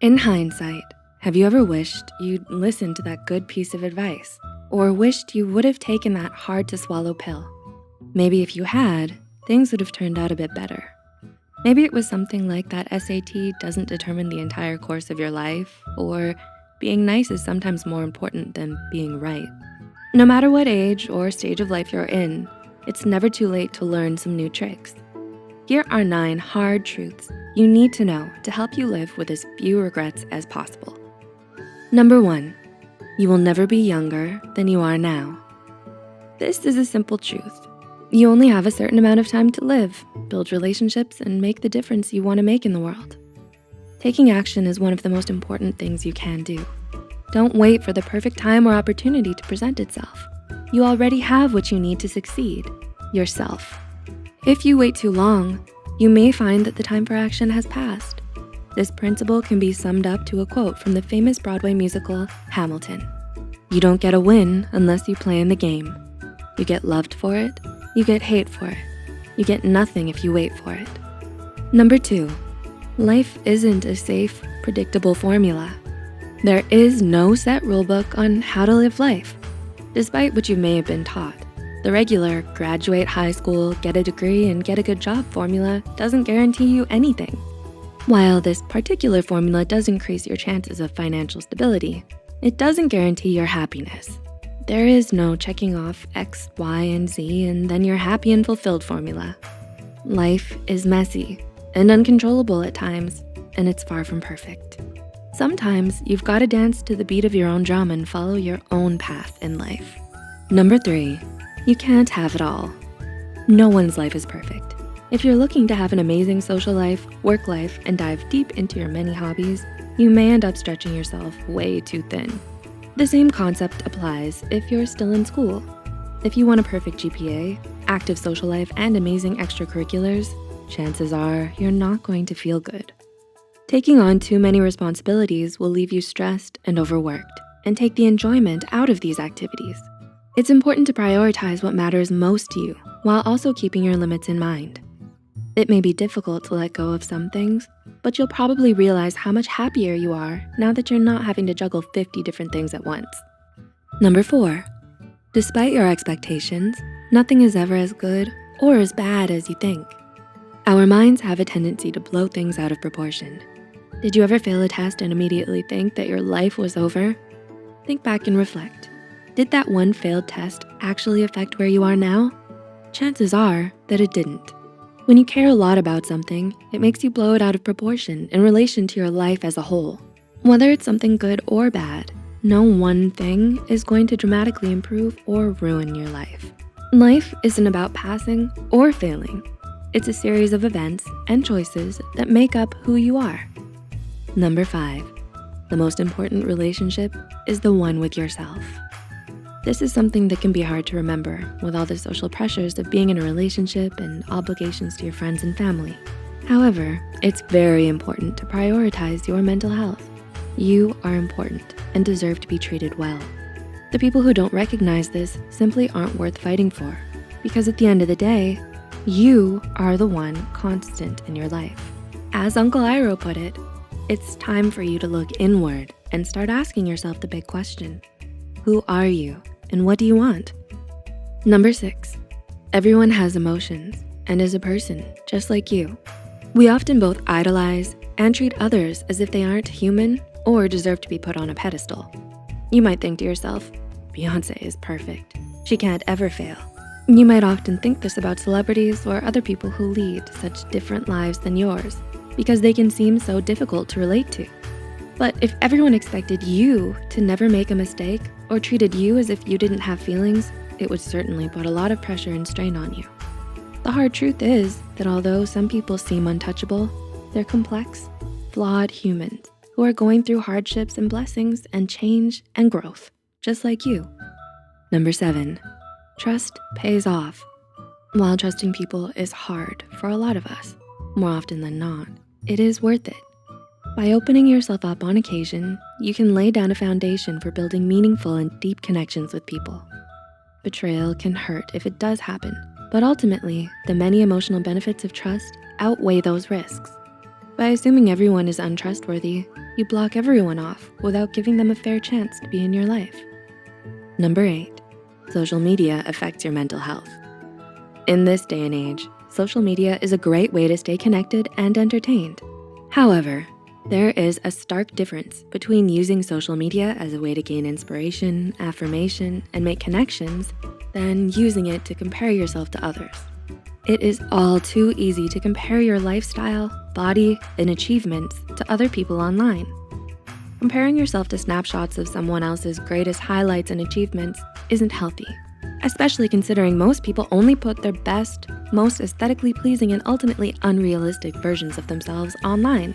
In hindsight, have you ever wished you'd listened to that good piece of advice, or wished you would have taken that hard to swallow pill? Maybe if you had, things would have turned out a bit better. Maybe it was something like that SAT doesn't determine the entire course of your life, or being nice is sometimes more important than being right. No matter what age or stage of life you're in, it's never too late to learn some new tricks. Here are 9 hard truths you need to know to help you live with as few regrets as possible. Number 1, you will never be younger than you are now. This is a simple truth. You only have a certain amount of time to live, build relationships, and make the difference you wanna make in the world. Taking action is one of the most important things you can do. Don't wait for the perfect time or opportunity to present itself. You already have what you need to succeed, yourself. If you wait too long, you may find that the time for action has passed. This principle can be summed up to a quote from the famous Broadway musical, Hamilton. You don't get a win unless you play in the game. You get loved for it, you get hate for it. You get nothing if you wait for it. Number 2, life isn't a safe, predictable formula. There is no set rulebook on how to live life, despite what you may have been taught. The regular graduate high school, get a degree, and get a good job formula doesn't guarantee you anything. While this particular formula does increase your chances of financial stability, it doesn't guarantee your happiness. There is no checking off X, Y, and Z and then you're happy and fulfilled formula. Life is messy and uncontrollable at times, and it's far from perfect. Sometimes you've gotta dance to the beat of your own drum and follow your own path in life. Number 3, you can't have it all. No one's life is perfect. If you're looking to have an amazing social life, work life, and dive deep into your many hobbies, you may end up stretching yourself way too thin. The same concept applies if you're still in school. If you want a perfect GPA, active social life, and amazing extracurriculars, chances are you're not going to feel good. Taking on too many responsibilities will leave you stressed and overworked and take the enjoyment out of these activities. It's important to prioritize what matters most to you while also keeping your limits in mind. It may be difficult to let go of some things, but you'll probably realize how much happier you are now that you're not having to juggle 50 different things at once. Number 4, despite your expectations, nothing is ever as good or as bad as you think. Our minds have a tendency to blow things out of proportion. Did you ever fail a test and immediately think that your life was over? Think back and reflect. Did that one failed test actually affect where you are now? Chances are that it didn't. When you care a lot about something, it makes you blow it out of proportion in relation to your life as a whole. Whether it's something good or bad, no one thing is going to dramatically improve or ruin your life. Life isn't about passing or failing. It's a series of events and choices that make up who you are. Number 5, the most important relationship is the one with yourself. This is something that can be hard to remember with all the social pressures of being in a relationship and obligations to your friends and family. However, it's very important to prioritize your mental health. You are important and deserve to be treated well. The people who don't recognize this simply aren't worth fighting for, because at the end of the day, you are the one constant in your life. As Uncle Iroh put it, it's time for you to look inward and start asking yourself the big question. Who are you and what do you want? Number 6, everyone has emotions and is a person just like you. We often both idolize and treat others as if they aren't human or deserve to be put on a pedestal. You might think to yourself, Beyonce is perfect. She can't ever fail. You might often think this about celebrities or other people who lead such different lives than yours because they can seem so difficult to relate to. But if everyone expected you to never make a mistake or treated you as if you didn't have feelings, it would certainly put a lot of pressure and strain on you. The hard truth is that although some people seem untouchable, they're complex, flawed humans who are going through hardships and blessings and change and growth, just like you. Number 7, trust pays off. While trusting people is hard for a lot of us, more often than not, it is worth it. By opening yourself up on occasion, you can lay down a foundation for building meaningful and deep connections with people. Betrayal can hurt if it does happen, but ultimately, the many emotional benefits of trust outweigh those risks. By assuming everyone is untrustworthy, You block everyone off without giving them a fair chance to be in your life. Number 8, social media affects your mental health. In this day and age, social media is a great way to stay connected and entertained. However, there is a stark difference between using social media as a way to gain inspiration, affirmation, and make connections than using it to compare yourself to others. It is all too easy to compare your lifestyle, body, and achievements to other people online. Comparing yourself to snapshots of someone else's greatest highlights and achievements isn't healthy, especially considering most people only put their best, most aesthetically pleasing and ultimately unrealistic versions of themselves online.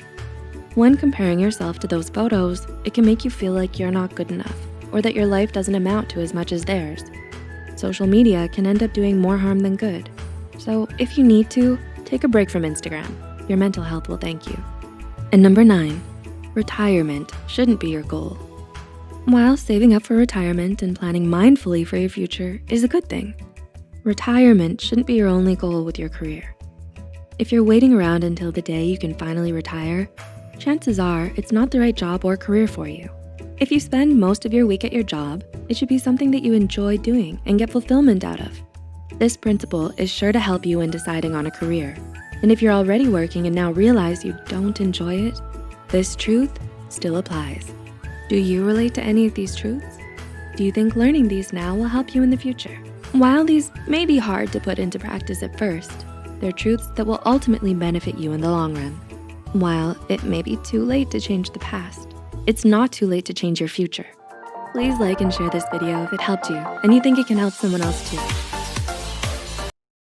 When comparing yourself to those photos, it can make you feel like you're not good enough or that your life doesn't amount to as much as theirs. Social media can end up doing more harm than good. So if you need to, take a break from Instagram. Your mental health will thank you. And number 9, retirement shouldn't be your goal. While saving up for retirement and planning mindfully for your future is a good thing, retirement shouldn't be your only goal with your career. If you're waiting around until the day you can finally retire, chances are it's not the right job or career for you. If you spend most of your week at your job, it should be something that you enjoy doing and get fulfillment out of. This principle is sure to help you in deciding on a career. And if you're already working and now realize you don't enjoy it, this truth still applies. Do you relate to any of these truths? Do you think learning these now will help you in the future? While these may be hard to put into practice at first, they're truths that will ultimately benefit you in the long run. While it may be too late to change the past, it's not too late to change your future. Please like and share this video if it helped you and you think it can help someone else too.